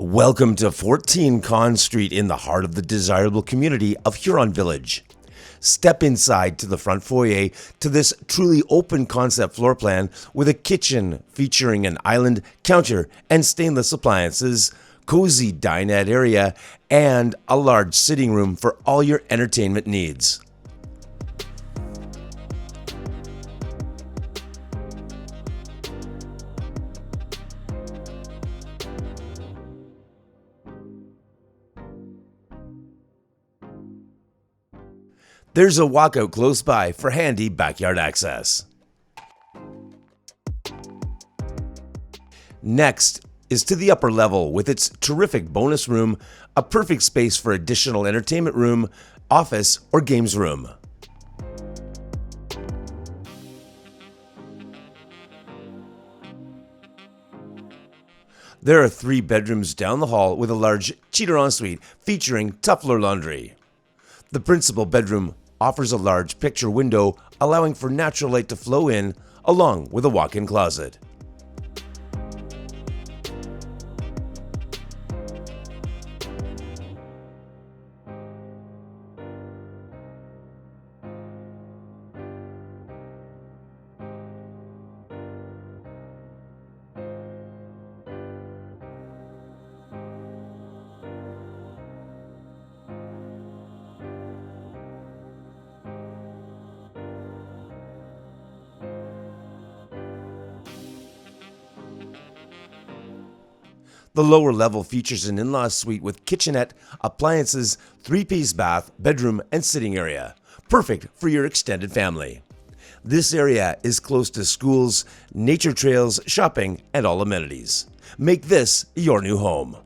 Welcome to 14 Conn Street in the heart of the desirable community of Huron Village. Step inside to the front foyer to this truly open concept floor plan with a kitchen featuring an island counter and stainless appliances, cozy dinette area, and a large sitting room for all your entertainment needs. There's a walkout close by for handy backyard access. Next is to the upper level with its terrific bonus room, a perfect space for additional entertainment room, office, or games room. There are 3 bedrooms down the hall with a large cheater ensuite featuring tuffler laundry. The principal bedroom offers a large picture window allowing for natural light to flow in, along with a walk-in closet. The lower level features an in-law suite with kitchenette, appliances, 3-piece bath, bedroom, and sitting area. Perfect for your extended family. This area is close to schools, nature trails, shopping, and all amenities. Make this your new home.